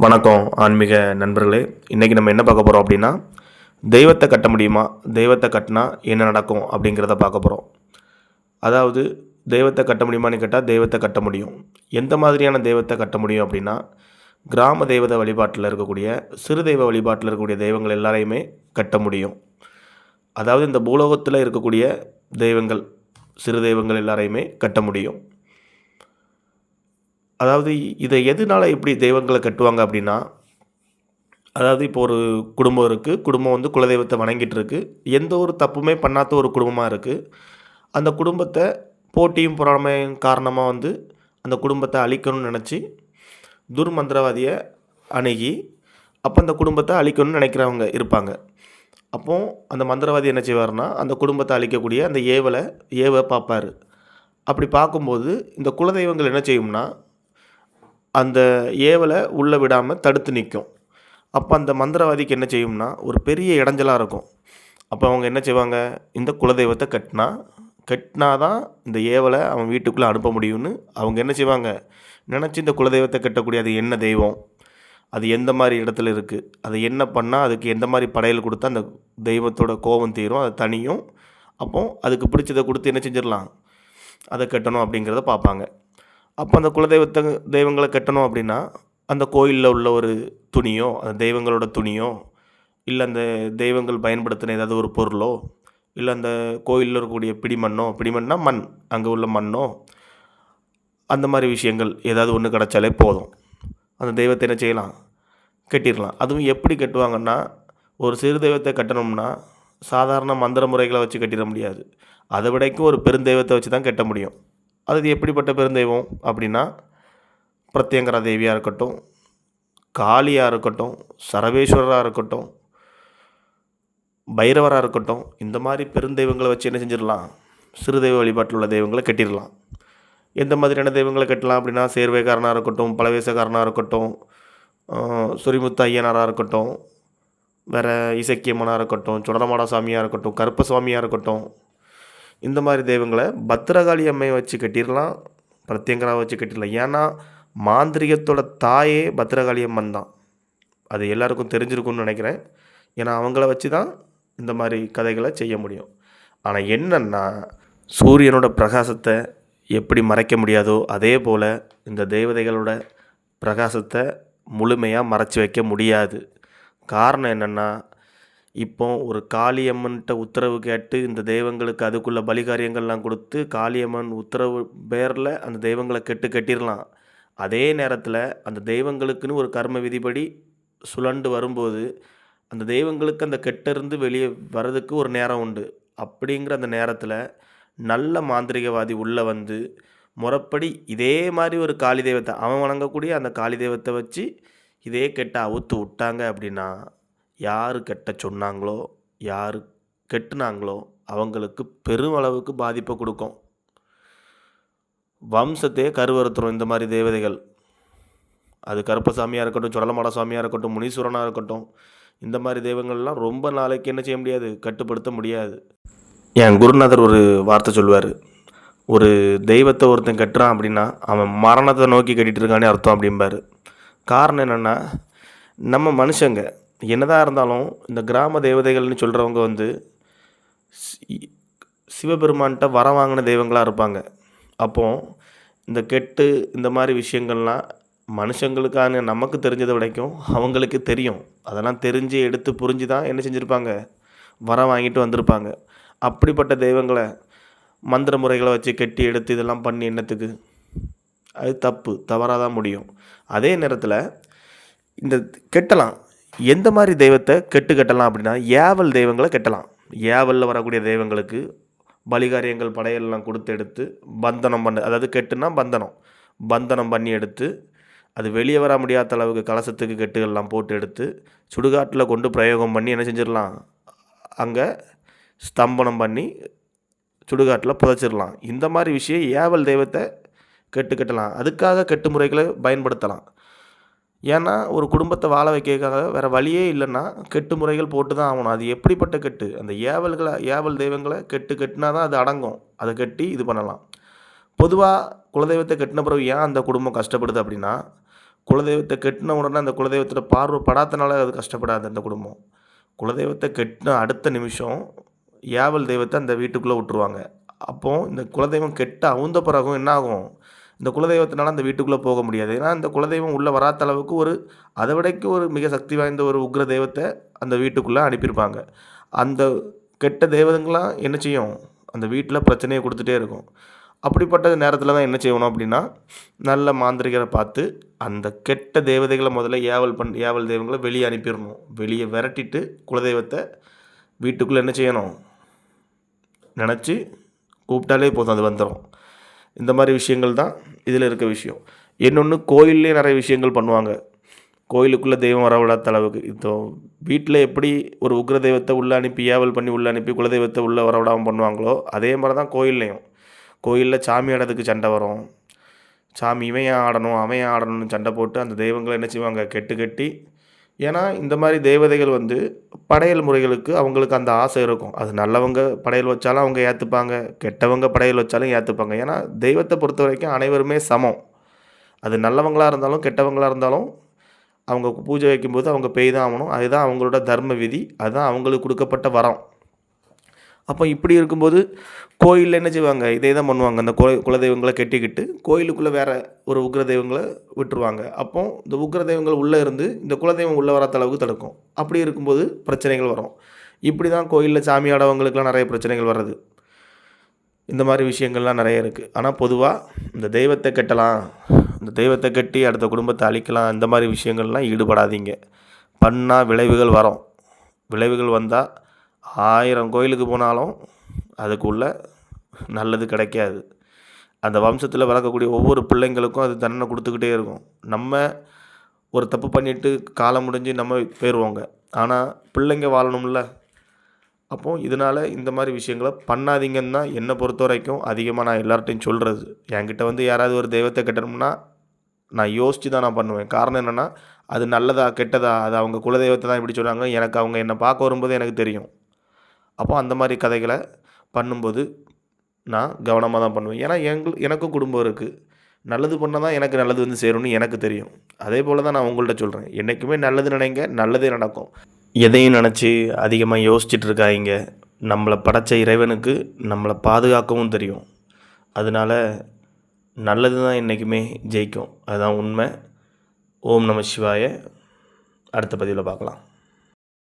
வணக்கம் ஆன்மீக நண்பர்களே. இன்றைக்கி நம்ம என்ன பார்க்க போகிறோம் அப்படின்னா, தெய்வத்தை கட்ட முடியுமா, தெய்வத்தை கட்டினா என்ன நடக்கும் அப்படிங்கிறத பார்க்க போகிறோம். அதாவது தெய்வத்தை கட்ட முடியுமான்னு கேட்டால் தெய்வத்தை கட்ட முடியும். எந்த மாதிரியான தெய்வத்தை கட்ட முடியும் அப்படின்னா, கிராம தெய்வத வழிபாட்டில் இருக்கக்கூடிய சிறு தெய்வ வழிபாட்டில் இருக்கக்கூடிய தெய்வங்கள் எல்லாரையுமே கட்ட முடியும். அதாவது இந்த பூலோகத்தில் இருக்கக்கூடிய தெய்வங்கள், சிறு தெய்வங்கள் எல்லாரையுமே கட்ட முடியும். அதாவது இதை எதனால இப்படி தெய்வங்களை கட்டுவாங்க அப்படின்னா, அதாவது இப்போ ஒரு குடும்பம் இருக்குது. குடும்பம் வந்து குலதெய்வத்தை வணங்கிட்டு இருக்கு. எந்த ஒரு தப்புமே பண்ணாத ஒரு குடும்பமாக இருக்குது. அந்த குடும்பத்தை போட்டியும் பொறாமையும் காரணமாக வந்து அந்த குடும்பத்தை அழிக்கணும்னு நினச்சி துர்மந்திரவாதியை அணுகி அப்போ அந்த குடும்பத்தை அழிக்கணும்னு நினைக்கிறவங்க இருப்பாங்க. அப்போது அந்த மந்திரவாதி என்ன செய்வார்னா, அந்த குடும்பத்தை அழிக்கக்கூடிய அந்த ஏவ பார்ப்பார். அப்படி பார்க்கும்போது இந்த குலதெய்வங்கள் என்ன செய்யும்னா, அந்த ஏவலை உள்ளே விடாமல் தடுத்து நிற்கும். அப்போ அந்த மந்திரவாதிக்கு என்ன செய்யும்னா, ஒரு பெரிய இடைஞ்சலாக இருக்கும். அப்போ அவங்க என்ன செய்வாங்க, இந்த குலதெய்வத்தை கட்டினா தான் இந்த ஏவலை அவன் வீட்டுக்குள்ளே அனுப்ப முடியும்னு அவங்க என்ன செய்வாங்க, நினச்சி இந்த குலதெய்வத்தை கட்டக்கூடிய அது என்ன தெய்வம், அது எந்த மாதிரி இடத்துல இருக்குது, அது என்ன பண்ணால் அதுக்கு எந்த மாதிரி படையல் கொடுத்தா அந்த தெய்வத்தோட கோபம் தீரும், அது தனியும். அப்போது அதுக்கு பிடிச்சதை கொடுத்து என்ன செஞ்சிடலாம், அதை கட்டணும் அப்படிங்கிறத பார்ப்பாங்க. அப்போ அந்த தெய்வங்களை கட்டணும் அப்படின்னா, அந்த கோயிலில் உள்ள ஒரு துணியோ, அந்த தெய்வங்களோட துணியோ, இல்லை அந்த தெய்வங்கள் பயன்படுத்தின ஏதாவது ஒரு பொருளோ, இல்லை அந்த கோயிலில் இருக்கக்கூடிய பிடிமண்ணா மண், அங்கே உள்ள மண்ணோ, அந்த மாதிரி விஷயங்கள் ஏதாவது ஒன்று கிடச்சாலே போதும், அந்த தெய்வத்தை என்ன செய்யலாம், கட்டிடலாம். அதுவும் எப்படி கட்டுவாங்கன்னா, ஒரு சிறு தெய்வத்தை கட்டணும்னா சாதாரண மந்திர முறைகளை வச்சு கட்டிட முடியாது. அதை விடைக்கும் ஒரு பெருந்தெய்வத்தை வச்சு தான் கட்ட முடியும். அது எப்படிப்பட்ட பெருந்தெய்வம் அப்படின்னா, பிரத்யங்கரா தேவியாக இருக்கட்டும், காளியாக இருக்கட்டும், சரவேஸ்வரராக இருக்கட்டும், பைரவராக இருக்கட்டும், இந்த மாதிரி பெருந்தெய்வங்களை வச்சு என்ன செஞ்சிடலாம், சிறு தெய்வ வழிபாட்டில் உள்ள தெய்வங்களை கட்டிடலாம். எந்த மாதிரியான தெய்வங்களை கட்டலாம் அப்படின்னா, சேர்வைக்காரனாக இருக்கட்டும், பலவேசக்காரனாக இருக்கட்டும், சொரிமுத்து ஐயனாராக இருக்கட்டும், வேறு இசக்கியம்மனாக இருக்கட்டும், சுடலமாட சாமியாக இருக்கட்டும், கருப்ப சுவாமியாக இருக்கட்டும், இந்த மாதிரி தெய்வங்களை பத்திரகாளி அம்மையை வச்சு கட்டிடலாம், பிரத்யங்கராவை வச்சு கட்டிடலாம். ஏன்னா மாந்திரிகத்தோட தாயே பத்திரகாளி அம்மன் தான். அது எல்லாருக்கும் தெரிஞ்சிருக்கும்னு நினைக்கிறேன். ஏன்னா அவங்கள வச்சு தான் இந்த மாதிரி கதைகளை செய்ய முடியும். ஆனால் என்னென்னா, சூரியனோட பிரகாசத்தை எப்படி மறைக்க முடியாதோ அதே போல் இந்த தேவதைகளோட பிரகாசத்தை முழுமையாக மறைச்சி வைக்க முடியாது. காரணம் என்னென்னா, இப்போ ஒரு காளியம்மன்கிட்ட உத்தரவு கேட்டு இந்த தெய்வங்களுக்கு அதுக்குள்ளே பலிகாரியங்கள்லாம் கொடுத்து காளியம்மன் உத்தரவு பேரில் அந்த தெய்வங்களை கட்டிடலாம். அதே நேரத்தில் அந்த தெய்வங்களுக்குன்னு ஒரு கர்ம விதிப்படி சுழண்டு வரும்போது அந்த தெய்வங்களுக்கு அந்த கெட்டிருந்து வெளியே வர்றதுக்கு ஒரு நேரம் உண்டு. அப்படிங்கிற அந்த நேரத்தில் நல்ல மாந்திரிகவாதி உள்ளே வந்து முறைப்படி இதே மாதிரி ஒரு காளி தெய்வத்தை அவன் வணங்கக்கூடிய அந்த காளி தெய்வத்தை வச்சு இதே கெட்ட அவுத்து விட்டாங்க அப்படின்னா, யார் கெட்ட சொன்னாங்களோ, யார் கெட்டுனாங்களோ அவங்களுக்கு பெரும் அளவுக்கு பாதிப்பை கொடுக்கும். வம்சத்தையே கருவறுத்துரும் இந்த மாதிரி தேவதைகள். அது கருப்பசாமியாக இருக்கட்டும், சுடலமாட சாமியாக இருக்கட்டும், முனீஸ்வரனாக இருக்கட்டும், இந்த மாதிரி தெய்வங்கள்லாம் ரொம்ப நாளைக்கு என்ன செய்ய முடியாது, கட்டுப்படுத்த முடியாது. என் குருநாதர் ஒரு வார்த்தை சொல்லுவார், ஒரு தெய்வத்தை ஒருத்தன் கட்டுறான் அப்படின்னா அவன் மரணத்தை நோக்கி கட்டிகிட்டு இருக்கானே அர்த்தம் அப்படிம்பார். காரணம் என்னென்னா, நம்ம மனுஷங்க என்னதான் இருந்தாலும் இந்த கிராம தேவதைகள்னு சொல்கிறவங்க வந்து சிவபெருமான்கிட்ட வரம் வாங்கின தெய்வங்களாக இருப்பாங்க. அப்போது இந்த கெட்டு இந்த மாதிரி விஷயங்கள்லாம் மனுஷங்களுக்கான நமக்கு தெரிஞ்சதை விடைக்கும் அவங்களுக்கு தெரியும். அதெல்லாம் தெரிஞ்சு எடுத்து புரிஞ்சு தான் என்ன செஞ்சுருப்பாங்க, வரம் வாங்கிட்டு வந்திருப்பாங்க. அப்படிப்பட்ட தெய்வங்களை மந்திர முறைகளை வச்சு கெட்டி எடுத்து இதெல்லாம் பண்ணி என்னத்துக்கு, அது தவறாக தான் முடியும். அதே நேரத்தில் இந்த கெட்டலாம், எந்த மாதிரி தெய்வத்தை கட்டலாம் அப்படின்னா, ஏவல் தெய்வங்களை கட்டலாம். ஏவலில் வரக்கூடிய தெய்வங்களுக்கு பலிகாரியங்கள் படையெல்லாம் கொடுத்து எடுத்து பந்தனம் பண்ண, அதாவது கெட்டுனா பந்தனம் பண்ணி எடுத்து அது வெளியே வர முடியாத அளவுக்கு கலசத்துக்கு கெட்டுகள்லாம் போட்டு எடுத்து சுடுகாட்டில் கொண்டு பிரயோகம் பண்ணி என்ன செஞ்சிடலாம், அங்கே ஸ்தம்பனம் பண்ணி சுடுகாட்டில் புதைச்சிடலாம். இந்த மாதிரி விஷயம் ஏவல் தெய்வத்தை கட்டலாம். அதுக்காக கெட்டு முறைகளை பயன்படுத்தலாம். ஏன்னா ஒரு குடும்பத்தை வாழ வைக்கிறதுக்காக வேறு வழியே இல்லைன்னா கெட்டு முறைகள் போட்டு தான் ஆகணும். அது எப்படிப்பட்ட கெட்டு, அந்த ஏவல் தெய்வங்களை கட்டினா தான் அது அடங்கும். அதை கட்டி இது பண்ணலாம். பொதுவாக குலதெய்வத்தை கட்டின பிறகு ஏன் அந்த குடும்பம் கஷ்டப்படுது அப்படின்னா, குலதெய்வத்தை கெட்டின உடனே அந்த குலதெய்வத்தோட பார்வை படாதனால அது கஷ்டப்படாது அந்த குடும்பம். குலதெய்வத்தை கெட்டின அடுத்த நிமிஷம் ஏவல் தெய்வத்தை அந்த வீட்டுக்குள்ளே விட்டுருவாங்க. அப்போது இந்த குலதெய்வம் கெட்ட அவுந்த பிறகும் என்ன ஆகும், இந்த குலதெய்வத்தினால அந்த வீட்டுக்குள்ளே போக முடியாது. ஏன்னா இந்த குலதெய்வம் உள்ளே வராத அளவுக்கு அதை விடைக்கு ஒரு மிக சக்தி வாய்ந்த ஒரு உக்ர தெய்வத்தை அந்த வீட்டுக்குள்ளே அனுப்பியிருப்பாங்க. அந்த கெட்ட தெய்வங்களாம் என்ன செய்யும், அந்த வீட்டில் பிரச்சனையை கொடுத்துட்டே இருக்கும். அப்படிப்பட்ட நேரத்தில் தான் என்ன செய்யணும் அப்படின்னா, நல்ல மாந்திரிகரை பார்த்து அந்த கெட்ட தேவதைகளை முதல்ல ஏவல் தெய்வங்களை வெளியே அனுப்பிடணும். வெளியே விரட்டிட்டு குலதெய்வத்தை வீட்டுக்குள்ளே என்ன செய்யணும், நினச்சி கூப்பிட்டாலே போதும், அது வந்துடும். இந்த மாதிரி விஷயங்கள் தான் இதில் இருக்க விஷயம். இன்னொன்று, கோயில்லே நிறைய விஷயங்கள் பண்ணுவாங்க. கோயிலுக்குள்ளே தெய்வம் வரவிடாத அளவுக்கு. இப்போ வீட்டில் எப்படி ஒரு உக்ர தெய்வத்தை உள்ளே அனுப்பி ஏவல் பண்ணி உள்ளே அனுப்பி குலதெய்வத்தை உள்ளே வரவிடாமல் பண்ணுவாங்களோ, அதே மாதிரி தான் கோயில்லையும். கோயிலில் சாமி ஆடுறதுக்கு சண்டை வரும். சாமி இவன் ஏன் ஆடணும் அவன் ஏன் ஆடணும்னு சண்டை போட்டு அந்த தெய்வங்களை என்ன செய்வாங்க, கெட்டி. ஏன்னா இந்த மாதிரி தேவதைகள் படையல் முறைகளுக்கு அவங்களுக்கு அந்த ஆசை இருக்கும். அது நல்லவங்க படையல் வச்சாலும் அவங்க ஏற்றுப்பாங்க, கெட்டவங்க படையல் வச்சாலும் ஏற்றுப்பாங்க. ஏன்னா தெய்வத்தை பொறுத்த வரைக்கும் அனைவருமே சமம். அது நல்லவங்களாக இருந்தாலும் கெட்டவங்களாக இருந்தாலும் அவங்க பூஜை வைக்கும்போது அவங்க பெய் தான் ஆகணும். அதுதான் அவங்களோட தர்ம விதி, அதுதான் அவங்களுக்கு கொடுக்கப்பட்ட வரம். அப்போ இப்படி இருக்கும்போது கோயிலில் என்ன செய்வாங்க, இதே தான் பண்ணுவாங்க. அந்த குலதெய்வங்களை கெட்டிக்கிட்டு கோயிலுக்குள்ளே வேறு ஒரு உக்ர தெய்வங்களை விட்டுருவாங்க. அப்போ இந்த உக்ர தெய்வங்கள் உள்ளே இருந்து இந்த குலதெய்வம் உள்ளே வராத அளவுக்கு தடுக்கும். அப்படி இருக்கும்போது பிரச்சனைகள் வரும். இப்படி தான் கோயிலில் சாமி ஆடவங்களுக்கெலாம் நிறைய பிரச்சனைகள் வர்றது. இந்த மாதிரி விஷயங்கள்லாம் நிறைய இருக்குது. ஆனால் பொதுவாக இந்த தெய்வத்தை கட்டலாம், இந்த தெய்வத்தை கட்டி அடுத்த குடும்பத்தை அழிக்கலாம், இந்த மாதிரி விஷயங்கள்லாம் ஈடுபடாதீங்க. பண்ணால் விளைவுகள் வரும். விளைவுகள் வந்தால் 1000 கோயிலுக்கு போனாலும் அதுக்குள்ள நல்லது கிடைக்காது. அந்த வம்சத்தில் வளர்க்கக்கூடிய ஒவ்வொரு பிள்ளைங்களுக்கும் அது தண்டனை கொடுத்துக்கிட்டே இருக்கும். நம்ம ஒரு தப்பு பண்ணிவிட்டு காலம் முடிஞ்சு நம்ம போயிடுவோங்க. ஆனால் பிள்ளைங்க வாழணும்ல. அப்போது இதனால் இந்த மாதிரி விஷயங்களை பண்ணாதீங்கன்னு தான் என்னை பொறுத்த வரைக்கும் அதிகமாக நான் எல்லார்ட்டையும் சொல்கிறது. என்கிட்ட யாராவது ஒரு தெய்வத்தை கட்டணும்னா நான் யோசித்து தான் நான் பண்ணுவேன். காரணம் என்னென்னா, அது நல்லதா கெட்டதா, அது அவங்க குலதெய்வத்தை தான் இப்படி சொல்கிறாங்க, எனக்கு அவங்க என்னை பார்க்க வரும்போது எனக்கு தெரியும். அப்போ அந்த மாதிரி கதைகளை பண்ணும்போது நான் கவனமாக தான் பண்ணுவேன். ஏன்னா எனக்கும் குடும்பம் இருக்குது. நல்லது பண்ணால் தான் எனக்கு நல்லது சேரும்னு எனக்கு தெரியும். அதே போல் தான் நான் உங்கள்கிட்ட சொல்கிறேன். என்றைக்குமே நல்லது நினைங்க, நல்லதே நடக்கும். எதையும் நினச்சி அதிகமாக யோசிச்சுட்டு இருக்காங்க. நம்மளை படைத்த இறைவனுக்கு நம்மளை பாதுகாக்கவும் தெரியும். அதனால் நல்லது தான் என்றைக்குமே ஜெயிக்கும். அதுதான் உண்மை. ஓம் நம சிவாய. அடுத்த பதிவில் பார்க்கலாம்.